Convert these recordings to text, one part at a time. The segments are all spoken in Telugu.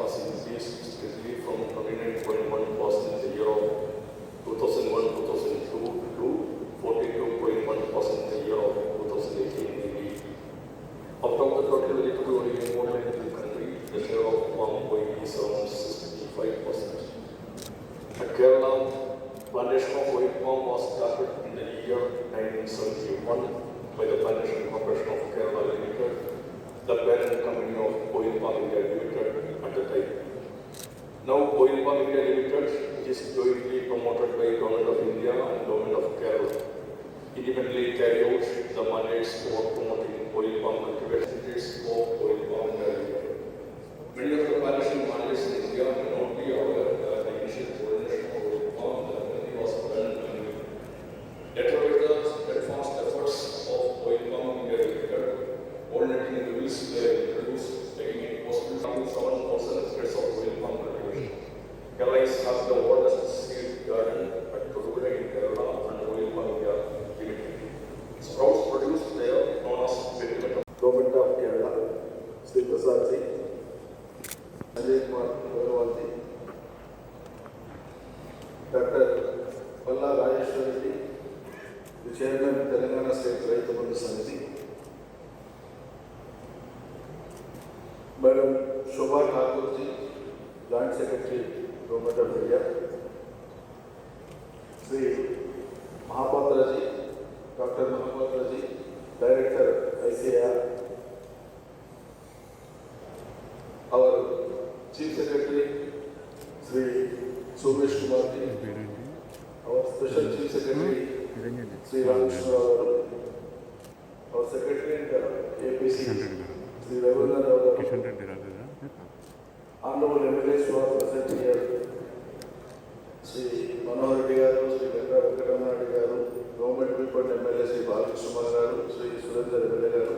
has increased steadily from 29.1% in the year of 2001-2002 to 42.1% in the year of 2018-19. Out of the total vegetable oil imported in the country, the share of palm oil is around 65%. At Kerala, plantation of oil palm was started in the year 1971 by the Plantation Corporation of Kerala Limited, the parent company of Oil Palm India Limited at the time. Now, Oil Palm India Limited, which is jointly promoted by Government of India and Government of Kerala, independently carry out the mandates for promoting oil palm cultivation of Oil Palm India Limited. Many of the plantation mandates in India may not be aware that the initial coordination of oil palm in the country was done manually. Later, with the steadfast efforts of Oil Palm India Limited, coordinating the rules were introduced, making it possible to 7,000 hectares of oil palm cultivation. Kerala has the oldest seed garden at Kodugada in Kerala and Oil Palm India Limited. Sprouts produced there known as Government of Kerala, Sri Prasad Ji, Ajay Kumar Agarwal Ji, Dr. Palla Rajeshwari Ji, the Chairman of Telangana State Raitu Bandhu Samiti, Madam Shobha Thakur Ji, Joint Secretary, Government of India, Sri Mahapatra Ji, Dr. Mahapatra Ji, Director ICAR, our Chief Secretary, Sri Somesh Kumar Ji, our Special Chief Secretary, Sri Ramkrishna, our Secretary and APC, Sri Ravindra, Honorable MLAs who are present here, Sri Manohar Reddy Garu, Sri Venkatramana Reddy Garu, Government People MLA Sri Balkrishnamma Garu, Sri Surendra MLA Garu,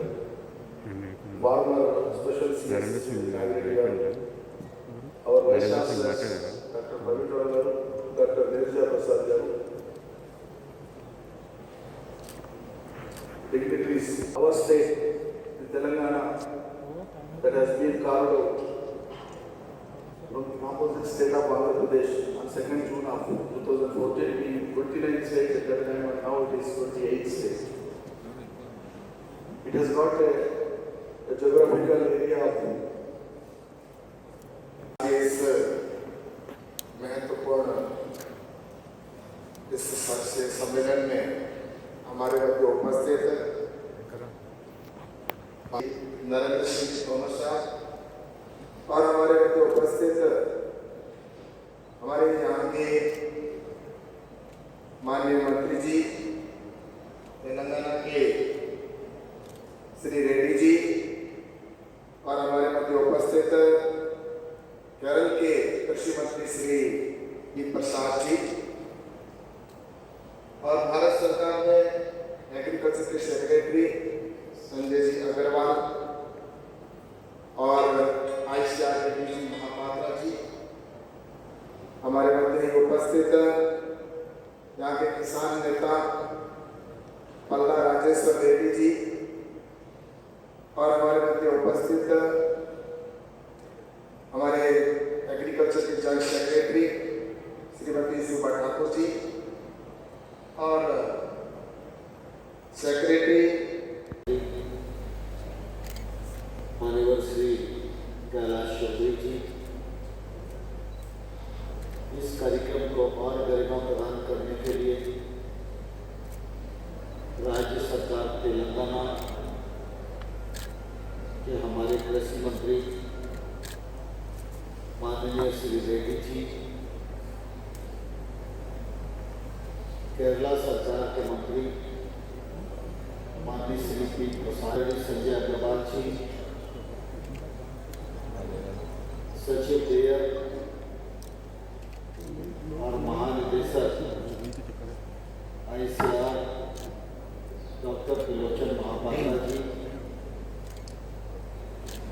Farmer Special CS Reddy Garu, our Vice Chancellor Dr. Praveen Garu, Dr. Devja Prasad Garu, dignitaries, our state, the Telangana, that has been carved out from the composite state of Andhra Pradesh on 2nd June of 2014, being 29 states at that time, and now it is 28 states. It has got a geographical area of इस महत्वपूर्ण इस सम्मेलन में हमारे मध्य उपस्थित नरेंद्र सिंह तोमर साहब और हमारे मध्य उपस्थित हमारे यहाँ के माननीय मंत्री जी, तेलंगाना के श्री रेड्डी जी, और हमारे मध्य उपस्थित केरल के कृषि मंत्री श्री डी प्रसाद जी, और भारत सरकार में एग्रीकल्चर के सेक्रेटरी संजय जी अग्रवाल, और ICAR के डीजी महापात्रा जी, हमारे मध्य उपस्थित यहाँ के किसान नेता पल्ला राजेश्वर रेड्डी जी, और हमारे मध्य उपस्थित हमारे एग्रीकल्चर के जॉइंट सेक्रेटरी श्रीमती शोभा ठाकुर जी, और सेक्रेटरी माननीय श्री कैलाश चौधरी जी, इस कार्यक्रम को और गरिमा प्रदान करने के लिए राज्य सरकार तेलंगाना के हमारे कृषि मंत्री माननीय श्री रेड्डी जी, केरला सरकार के मंत्री माननीय श्री पी प्रसाद, संजय अग्रवाल जी, सचिव देयर और महानिदेशक ICAR डॉक्टर त्रिलोचन महापात्रा जी,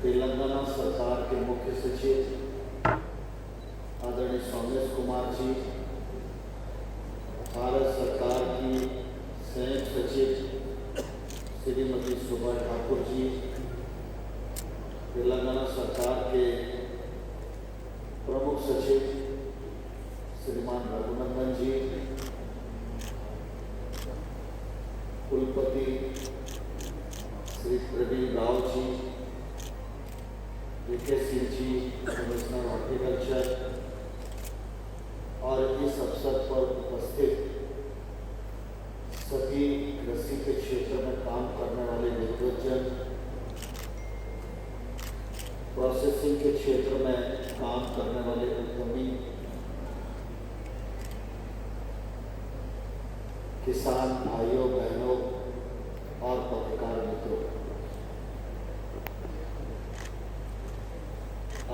तेलंगाना सरकार के मुख्य सचिव आदरणीय सोमेश कुमार जी, भारत सरकार की संयुक्त सचिव श्रीमती शोभा ठाकुर जी, तेलंगाना सरकार के प्रमुख सचिव श्रीमान रघुनंदन जी, कुलपति Shri Praveen Rao ji, VK Singh ji, commissioner horticulture, और इस अवसर पर उपस्थित सभी कृषि के क्षेत्र में काम करने वाले विद्वज्जन, प्रोसेसिंग के क्षेत्र में काम करने वाले उद्यमी, किसान भाइयों बहनों और पत्रकार मित्रों,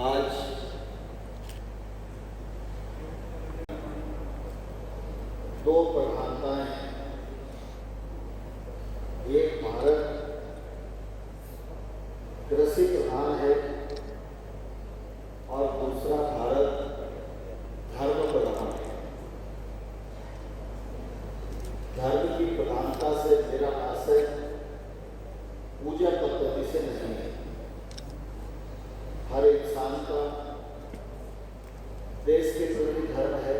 आज दो प्रधानताएं हैं। एक भारत कृषि प्रधान है और दूसरा भारत धर्म प्रधान है। धर्म की प्रधानता से मेरा आशय पूजा पद्धति से नहीं है। हर इंसान का देश के प्रति धर्म है,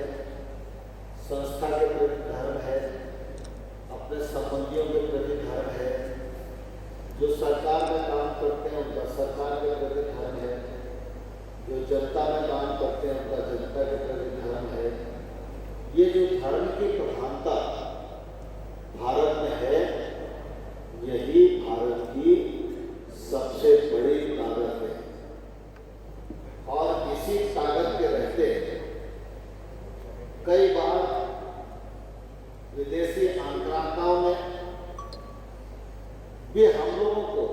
संस्था के प्रति धर्म है, अपने संबंधियों के प्रति धर्म है, जो सरकार में काम करते हैं उनका सरकार के प्रति धर्म है, जो जनता में काम करते हैं उनका जनता के प्रति धर्म है। ये जो धर्म की प्रधानता भारत में है, यही भारत की सबसे बड़ी ताकत है। और इसी ताकत के रहते कई बार विदेशी आक्रांताओं ने भी हम लोगों को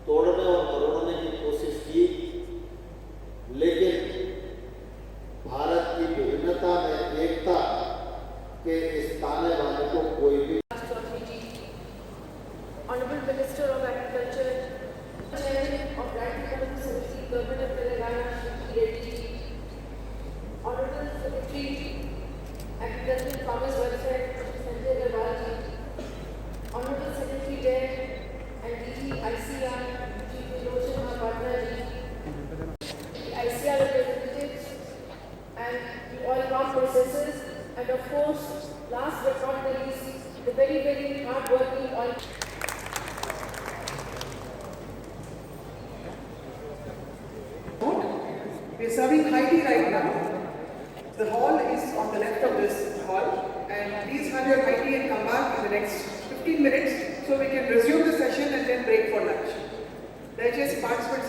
तोड़ने और मरोड़ने की कोशिश की, लेकिन भारत की विभिन्नता में एकता के इस ताने बाने को कोई भी Honorable Minister of Agriculture, Chairman of Grand Economic Society, Government of Telangana, Shri Reddy ji, Honorable Secretary, Agriculture and Farmers Welfare, Shri Sanjay Agarwal ji, Honorable Secretary there, and DG ICR, Shri Vilochan Mahapartner ji, the ICR representatives, and the oil palm processors, and of course, last but not the least, the very, very hard-working oil. We are serving high tea right now. The hall is on the left of this hall, and please have your high tea and come back in the next 15 minutes so we can resume the session and then break for lunch. Dayachesi participants.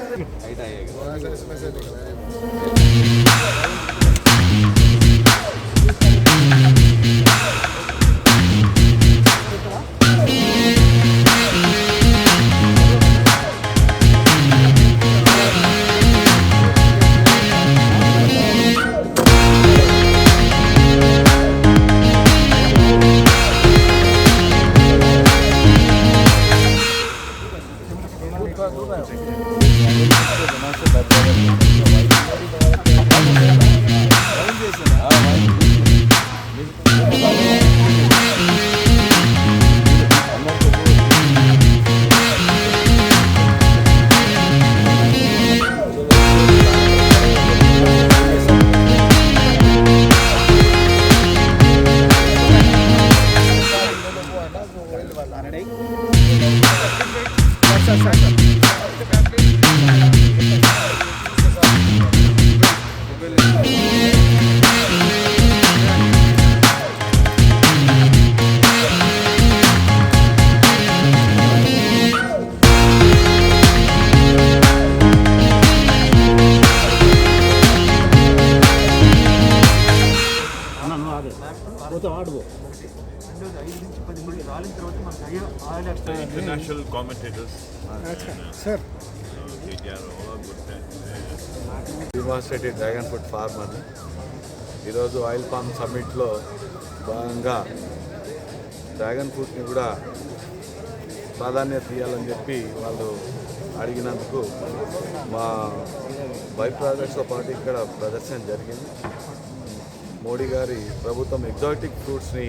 International commentators. Sir. They are all good time. Demonstrative dragon fruit farmer ఈరోజు ఆయిల్ పామ్ సమ్మిట్లో భాగంగా డ్రాగన్ ఫ్రూట్ని కూడా ప్రాధాన్యత ఇవ్వాలని చెప్పి వాళ్ళు అడిగినందుకు మా బై ప్రాజెక్ట్స్తో పాటు ఇక్కడ ప్రదర్శన జరిగింది. మోడీ గారి ప్రభుత్వం ఎగ్జాటిక్ ఫ్రూట్స్ని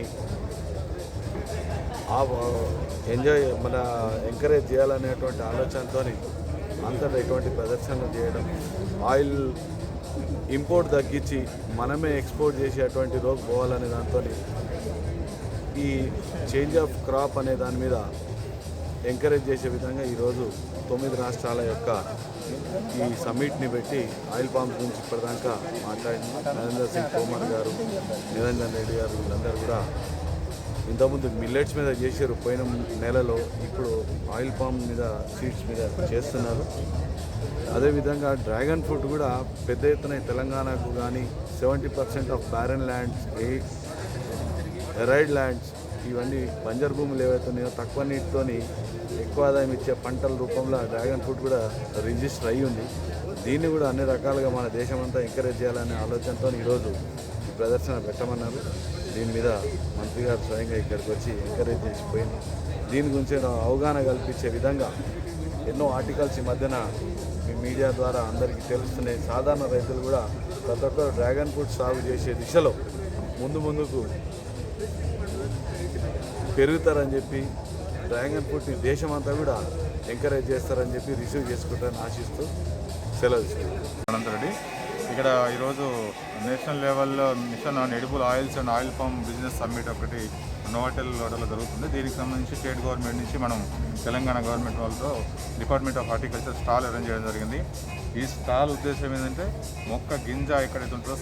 ఎంకరేజ్ చేయాలనేటువంటి ఆలోచనతో అంతటా ఇటువంటి ప్రదర్శనలు చేయడం, ఆయిల్ ఇంపోర్ట్ తగ్గించి మనమే ఎక్స్పోర్ట్ చేసేటువంటి రోజు పోవాలనే దాంతో ఈ చేంజ్ ఆఫ్ క్రాప్ అనే దాని మీద ఎంకరేజ్ చేసే విధంగా ఈరోజు 9 రాష్ట్రాల యొక్క ఈ సమ్మిట్ని పెట్టి ఆయిల్ పామ్స్ గురించి ఇప్పటిదాకా మాట్లాడిన నరేంద్ర సింగ్ తోమర్ గారు, నిరంజన్ రెడ్డి గారు వీళ్ళందరూ కూడా ఇంతకుముందు మిల్లెట్స్ మీద చేశారు పోయిన నెలలో, ఇప్పుడు ఆయిల్ పామ్ మీద సీడ్స్ మీద చేస్తున్నారు. అదేవిధంగా డ్రాగన్ ఫ్రూట్ కూడా పెద్ద ఎత్తున తెలంగాణకు కానీ 70% ఆఫ్ బ్యారన్ ల్యాండ్స్, ఎరైడ్ ల్యాండ్స్, ఇవన్నీ బంజర్ భూములు ఏవైతున్నాయో తక్కువ నీటితోని ఎక్కువ ఆదాయం ఇచ్చే పంటల రూపంలో డ్రాగన్ ఫ్రూట్ కూడా రిజిస్టర్ అయ్యి ఉంది. దీన్ని కూడా అన్ని రకాలుగా మన దేశమంతా ఎంకరేజ్ చేయాలనే ఆలోచనతో ఈరోజు ఈ ప్రదర్శన పెట్టమన్నారు. దీని మీద మంత్రి గారు స్వయంగా ఇక్కడికి వచ్చి ఎంకరేజ్ చేసిపోయింది. దీని గురించి అవగాహన కల్పించే విధంగా ఎన్నో ఆర్టికల్స్ ఈ మధ్యన మీ మీడియా ద్వారా అందరికీ తెలుస్తున్నాయి. సాధారణ రైతులు కూడా ప్రతి ఒక్కరు డ్రాగన్ ఫ్రూట్ సాగు చేసే దిశలో ముందుకు పెరుగుతారని చెప్పి, డ్రాగన్ ఫ్రూట్ దేశమంతా కూడా ఎంకరేజ్ చేస్తారని చెప్పి రిసీవ్ చేసుకుంటారని ఆశిస్తూ సెలవు తీసుకుంటారు. అనంతరెడ్డి ఇక్కడ ఈరోజు నేషనల్ లెవెల్లో mission on edible oils and oil palm business summit ఒకటి నోవాటెల్లో జరుగుతుంది. దీనికి సంబంధించి స్టేట్ గవర్నమెంట్ నుంచి మనం తెలంగాణ గవర్నమెంట్ వాళ్ళతో department of horticulture stall arrange చేయడం జరిగింది. ఈ స్టాల్ ఉద్దేశం ఏంటంటే మొక్క గింజ ఎక్కడైతే ఉంటుందో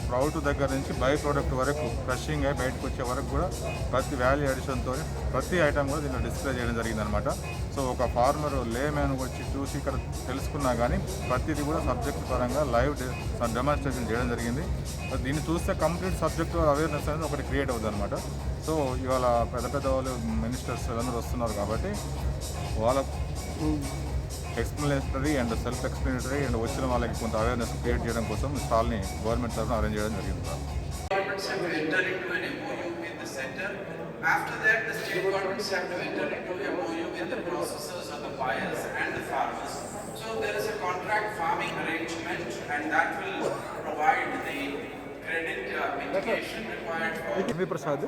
స్ప్రౌట్ దగ్గర నుంచి బై ప్రోడక్ట్ వరకు ఫ్రెషింగ్ అయి బయటకు వచ్చే వరకు కూడా ప్రతి వాల్యూ అడిషన్తో ప్రతి ఐటమ్ కూడా దీంట్లో డిస్ప్లే చేయడం జరిగిందనమాట. సో ఒక ఫార్మర్ లేమ్యాన్ వచ్చి చూసి ఇక్కడ తెలుసుకున్నా కానీ ప్రతిదీ కూడా సబ్జెక్ట్ పరంగా లైవ్ డెమాన్స్ట్రేషన్ చేయడం జరిగింది. దీన్ని చూస్తే కంప్లీట్ సబ్జెక్ట్ అవేర్నెస్ అనేది ఒకటి క్రియేట్ అవుతుంది అనమాట. సో ఇవాళ పెద్ద వాళ్ళు మినిస్టర్స్ అందరూ వస్తున్నారు కాబట్టి వాళ్ళ explanatory and self explanatory and వచ్చిన వాళ్ళకి కొంత అవేర్నెస్ క్రియేట్ చేయడం కోసం స్టాల్ని గవర్నమెంట్ తరఫున అరేంజ్ చేయడం జరిగింది. Governments have to enter into an MOU with the center. After that, the state governments have to enter into an MOU with the processors or the buyers and the farmers. So there is a contract farming arrangement, and that will provide the credit mitigation required for. Prasad,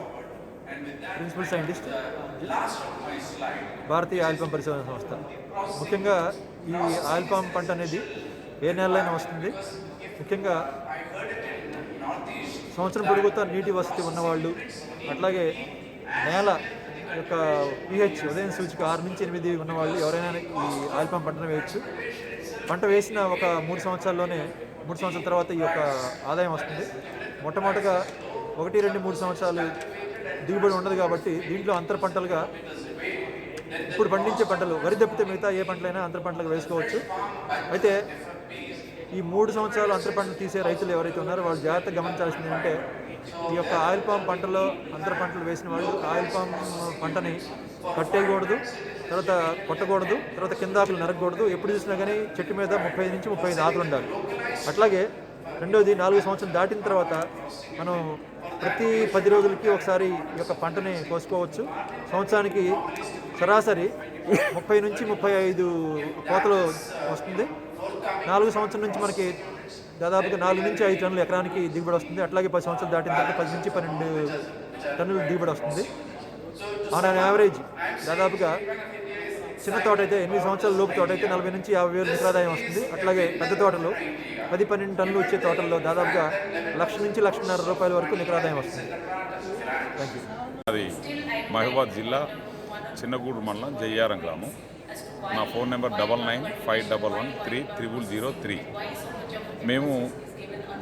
And with that, principal scientist, last of my slide. భారతీయ ఆయిల్ పామ్ పరిశోధన సంస్థ. ముఖ్యంగా ఈ ఆయిల్ పామ్ పంట అనేది ఏ నెలలైనా వస్తుంది. ముఖ్యంగా సంవత్సరం పొడుగుతా నీటి వసతి ఉన్నవాళ్ళు, అట్లాగే నేల యొక్క pH ఉదయం సూచిక 6 నుంచి 8 ఉన్నవాళ్ళు ఎవరైనా ఈ ఆయిల్ పామ్ పంటను వేయచ్చు. పంట వేసిన ఒక 3 సంవత్సరాల్లోనే 3 సంవత్సరాల తర్వాత ఈ యొక్క ఆదాయం వస్తుంది. మొట్టమొదటిగా 1, 2, 3 సంవత్సరాలు దిగుబడి ఉండదు కాబట్టి దీంట్లో అంతర పంటలుగా ఇప్పుడు పండించే పంటలు వరి తప్పితే మిగతా ఏ పంటలైనా అంతర పంటలుగా వేసుకోవచ్చు. అయితే ఈ 3 సంవత్సరాలు అంతర పంటలు తీసే రైతులు ఎవరైతే ఉన్నారో వాళ్ళు జాగ్రత్తగా గమనించాల్సింది ఏంటంటే ఈ యొక్క ఆయిల్ పామ్ పంటలో అంతర పంటలు వేసిన వాళ్ళు ఆయిల్ పామ్ పంటని కట్టేయకూడదు, తర్వాత కొట్టకూడదు, తర్వాత కింద ఆకులు నరకకూడదు. ఎప్పుడు చూసినా కానీ చెట్టు మీద 30 నుంచి 35 ఆకులు ఉండాలి. అట్లాగే రెండోది 4 సంవత్సరం దాటిన తర్వాత మనం ప్రతి 10 రోజులకి ఒకసారి ఈ యొక్క పంటని కోసుకోవచ్చు. సంవత్సరానికి సరాసరి 30 నుంచి 35 కోతలు వస్తుంది. 4 సంవత్సరం నుంచి మనకి దాదాపుగా 4 నుంచి 5 టన్నులు ఎకరానికి దిగుబడి వస్తుంది. అట్లాగే 10 సంవత్సరాలు దాటిన తర్వాత 10 నుంచి 12 టన్నులు దిగుబడి వస్తుంది. ఆన్ యావరేజ్ దాదాపుగా చిన్న తోట అయితే 8 సంవత్సరాల లోపు తోట అయితే 40 నుంచి 50 వేలు నికరాదాయం వస్తుంది. అట్లాగే పెద్ద తోటలో 10-12 టన్నులు వచ్చే తోటల్లో దాదాపుగా 1,00,000 నుంచి 1,50,000 రూపాయల వరకు నికరాదాయం వస్తుంది. Thank you. అది మహబూబాద్ జిల్లా చిన్నగూడు మండలం జయ్యారం గ్రామం. నా ఫోన్ నెంబర్ 9951130003. మేము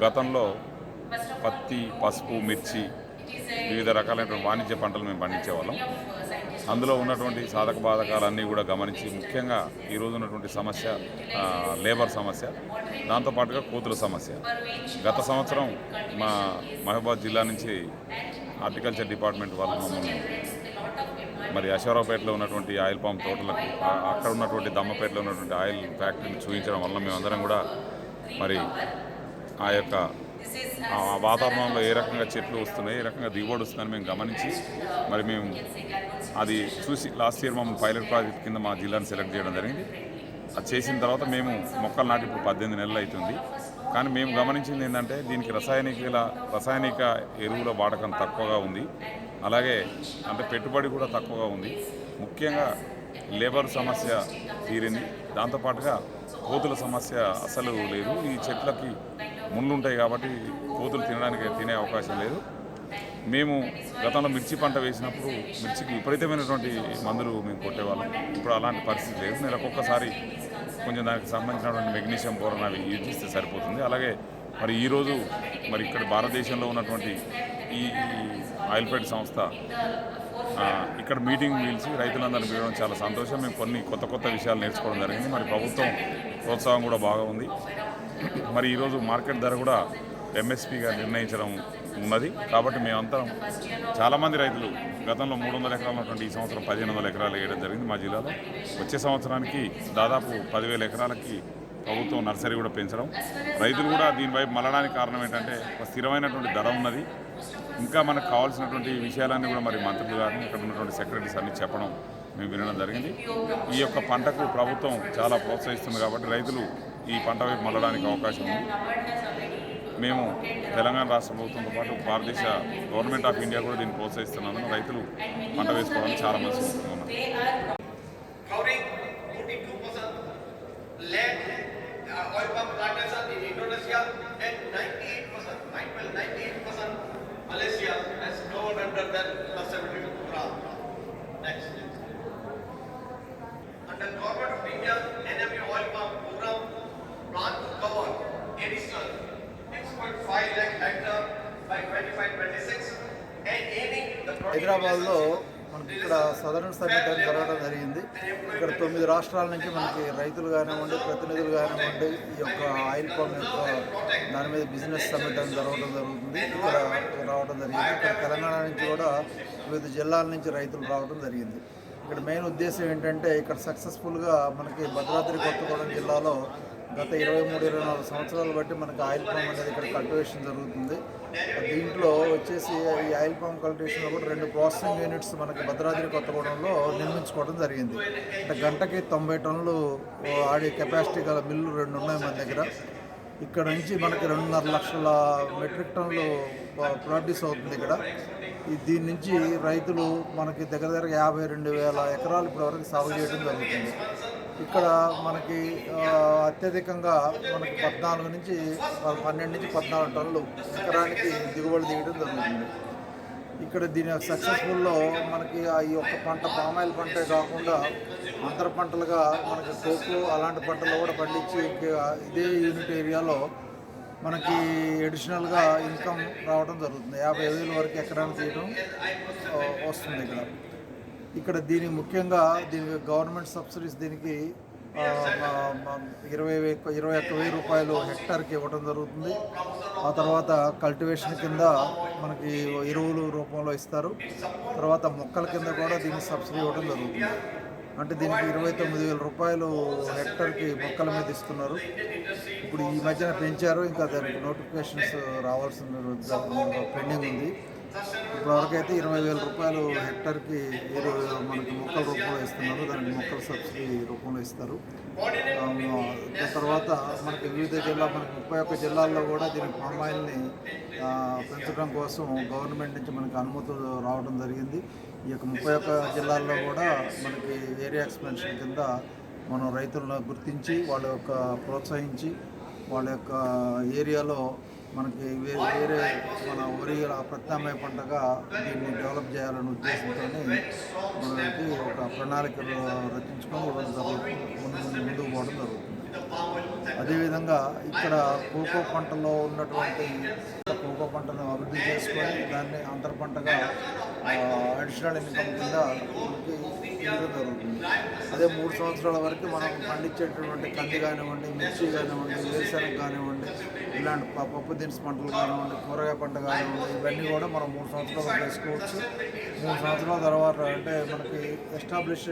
గతంలో పత్తి, పసుపు, మిర్చి వివిధ రకాలైనటువంటి వాణిజ్య పంటలు మేము పండించేవాళ్ళం. అందులో ఉన్నటువంటి సాధక బాధకాలన్నీ కూడా గమనించి ముఖ్యంగా ఈరోజు ఉన్నటువంటి సమస్య లేబర్ సమస్య, దాంతోపాటుగా కోతుల సమస్య. గత సంవత్సరం మా మహబూబాద్ జిల్లా నుంచి హార్టికల్చర్ డిపార్ట్మెంట్ వాళ్ళు మమ్మల్ని మరి అశ్వరావుపేటలో ఉన్నటువంటి ఆయిల్ పామ్ తోటలకు, అక్కడ ఉన్నటువంటి దమ్మపేటలో ఉన్నటువంటి ఆయిల్ ఫ్యాక్టరీని చూపించడం వల్ల మేమందరం కూడా మరి ఆ యొక్క వాతావరణంలో ఏ రకంగా చెట్లు వస్తున్నాయి, ఏ రకంగా దిగుబడి వస్తుందని మేము గమనించి మరి మేము అది చూసి లాస్ట్ ఇయర్ మమ్మల్ని పైలట్ ప్రాజెక్ట్ కింద మా జిల్లాను సెలెక్ట్ చేయడం జరిగింది. అది చేసిన తర్వాత మేము మొక్కలు నాటి ఇప్పుడు 18 నెలలు అవుతుంది. కానీ మేము గమనించింది ఏంటంటే దీనికి రసాయనిక ఎరువుల వాడకం తక్కువగా ఉంది. అలాగే అంటే పెట్టుబడి కూడా తక్కువగా ఉంది. ముఖ్యంగా లేబర్ సమస్య తీరింది. దాంతోపాటుగా కోతుల సమస్య అసలు లేదు. ఈ చెట్లకి ముళ్ళు ఉంటాయి కాబట్టి కోతులు తినే అవకాశం లేదు. మేము గతంలో మిర్చి పంట వేసినప్పుడు మిర్చికి విపరీతమైనటువంటి మందులు మేము కొట్టేవాళ్ళం. ఇప్పుడు అలాంటి పరిస్థితి లేదు. నెలకొక్కసారి కొంచెం దానికి సంబంధించినటువంటి మెగ్నీషియం బోరాన్ అవి యూజ్ చేస్తే సరిపోతుంది. అలాగే మరి ఈరోజు మరి ఇక్కడ భారతదేశంలో ఉన్నటువంటి ఈ ఆయిల్ఫెడ్ సంస్థ ఇక్కడ మీటింగ్ పిలిచి రైతులందరినీ పిలవడం చాలా సంతోషం. మేము కొన్ని కొత్త విషయాలు నేర్చుకోవడం జరిగింది. మరి ప్రభుత్వం ప్రోత్సాహం కూడా బాగా ఉంది. మరి ఈరోజు మార్కెట్ ధర కూడా ఎంఎస్పీగా నిర్ణయించడం ఉన్నది. కాబట్టి మేమంతరం చాలామంది రైతులు గతంలో 300 ఎకరాలు ఉన్నటువంటి ఈ సంవత్సరం 1500 ఎకరాలు వేయడం జరిగింది మా జిల్లాలో. వచ్చే సంవత్సరానికి దాదాపు 10,000 ఎకరాలకి ప్రభుత్వం నర్సరీ కూడా పెంచడం. రైతులు కూడా దీనివైపు మళ్ళడానికి కారణం ఏంటంటే ఒక స్థిరమైనటువంటి ధర ఉన్నది. ఇంకా మనకు కావాల్సినటువంటి విషయాలన్నీ కూడా మరి మంత్రులు గారిని ఇక్కడ ఉన్నటువంటి సెక్రటరీస్ అన్ని చెప్పడం మేము వినడం జరిగింది. ఈ యొక్క పంటకు ప్రభుత్వం చాలా ప్రోత్సహిస్తుంది కాబట్టి రైతులు ఈ పంట వైపు మళ్ళడానికి అవకాశం ఉంది. మేము తెలంగాణ రాష్ట్ర ప్రభుత్వంతో పాటు భారతదేశ గవర్నమెంట్ ఆఫ్ ఇండియా కూడా దీన్ని ప్రోత్సహిస్తున్నందున రైతులు పంట వేసుకోవడానికి చాలా మంది ఉన్నారు. Under Government of India NME oil palm program plan to cover additional 6.5 lakh hectare by 25-26 and aiming the హైదరాబాద్లో మనకి ఇక్కడ సదరన్ సమ్మిట్ అని జరగడం జరిగింది. ఇక్కడ 9 రాష్ట్రాల నుంచి మనకి రైతులు కానివ్వండి, ప్రతినిధులు కానివ్వండి, ఈ యొక్క ఆయిల్ పామ్ యొక్క దాని మీద బిజినెస్ సమ్మిట్ అని జరుగుతుంది. ఇక్కడ రావడం జరిగింది. ఇక్కడ తెలంగాణ నుంచి కూడా వివిధ జిల్లాల నుంచి రైతులు రావడం జరిగింది. ఇక్కడ మెయిన్ ఉద్దేశం ఏంటంటే ఇక్కడ సక్సెస్ఫుల్గా మనకి భద్రాద్రి కొత్తగూడెం జిల్లాలో గత 23-24 సంవత్సరాలు బట్టి మనకి ఆయిల్ పామ్ అనేది ఇక్కడ కల్టివేషన్ జరుగుతుంది. దీంట్లో వచ్చేసి ఈ ఆయిల్ పామ్ కల్టివేషన్లో కూడా 2 ప్రాసెసింగ్ యూనిట్స్ మనకి భద్రాద్రి కొత్తగూడెంలో నిర్మించుకోవడం జరిగింది. అంటే గంటకి 90 టన్నులు ఆడే కెపాసిటీ గల మిల్లు 2 ఉన్నాయి మన దగ్గర. ఇక్కడ నుంచి మనకి 2.5 లక్షల మెట్రిక్ టన్నులు ప్రొడ్యూస్ అవుతుంది ఇక్కడ. దీని నుంచి రైతులు మనకి దగ్గర 52,000 ఎకరాలు ఇప్పటివరకు సాగు చేయడం జరుగుతుంది. ఇక్కడ మనకి అత్యధికంగా మనకి 12 నుంచి 14 టన్నులు ఎకరానికి దిగుబడి దిగడం జరుగుతుంది. ఇక్కడ దీని సక్సెస్ఫుల్లో మనకి ఈ యొక్క పంట పామాయిల్ పంటే కాకుండా అంతర పంటలుగా మనకి కోకో అలాంటి పంటలు కూడా పండించి ఇదే యూనిట్ ఏరియాలో మనకి అడిషనల్గా ఇన్కమ్ రావడం జరుగుతుంది. 50,000 వరకు ఎకరానికి తీయడం వస్తుంది ఇక్కడ. దీని ముఖ్యంగా దీనికి గవర్నమెంట్ సబ్సిడీస్ దీనికి 21,000 రూపాయలు హెక్టార్కి ఇవ్వడం జరుగుతుంది. ఆ తర్వాత కల్టివేషన్ కింద మనకి ఎరువులు రూపంలో ఇస్తారు. తర్వాత మొక్కల కింద కూడా దీనికి సబ్సిడీ ఇవ్వడం జరుగుతుంది. అంటే దీనికి 29,000 రూపాయలు హెక్టార్కి మొక్కల మీద ఇస్తున్నారు. ఇప్పుడు ఈ మధ్యన పెంచారు. ఇంకా దానికి నోటిఫికేషన్స్ రావాల్సిన పెండింగ్ ఉంది. ఇప్పటివరకైతే 20,000 రూపాయలు హెక్టార్కి మనకి మొక్కల రూపంలో ఇస్తున్నారు. దానికి మొక్కల సబ్సిడీ రూపంలో ఇస్తారు. తర్వాత మనకి వివిధ మనకి 31 జిల్లాల్లో కూడా దీనికి పామాయిల్ని పెంచడం కోసం గవర్నమెంట్ నుంచి మనకి అనుమతులు రావడం జరిగింది. ఈ యొక్క 31 జిల్లాల్లో కూడా మనకి ఏరియా ఎక్స్పెన్షన్ కింద మనం రైతులను గుర్తించి వాళ్ళ యొక్క ప్రోత్సహించి వాళ్ళ యొక్క ఏరియాలో మనకి వేరే మన వరి ప్రత్యామ్నాయ పంటగా దీన్ని డెవలప్ చేయాలనే ఉద్దేశంతో మనకి ఒక ప్రణాళికలు రచించుకొని ముందుకు పోవడం జరుగుతుంది. అదేవిధంగా ఇక్కడ కోకో పంటలో ఉన్నటువంటి కోకో పంటను అభివృద్ధి చేసుకొని దాన్ని అంతర పంటగా అడిషనల్ ఇన్కమ్ కింద తీయడం జరుగుతుంది. అదే 3 సంవత్సరాల వరకు మనం పండించేటటువంటి కంది కానివ్వండి, మిర్చి కానివ్వండి, వేరుశనగ కానివ్వండి, ఇలాంటి పప్పు దినుసు పంటలు కానివ్వండి, కూరగాయ పంట కానివ్వండి, ఇవన్నీ కూడా మనం 3 సంవత్సరాలు వేసుకోవచ్చు. 3 సంవత్సరాల తర్వాత అంటే మనకి ఎస్టాబ్లిష్డ్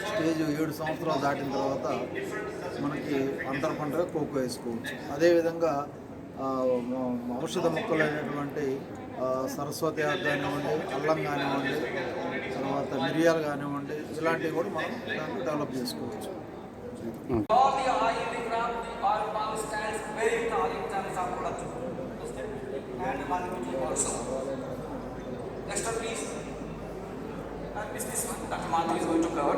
స్టేజ్ 7 సంవత్సరాలు దాటిన తర్వాత మనకి అంతర పంటగా కోకో వేసుకోవచ్చు. అదేవిధంగా ఔషధ మొక్కలు అయినటువంటి సరస్వతి ఆకు కానివ్వండి, అల్లం కానివ్వండి, తర్వాత మిరియాలు కానివ్వండి, ఇలాంటివి కూడా మనం దాన్ని డెవలప్ చేసుకోవచ్చు. Next, please. This one that Madhu is going to cover.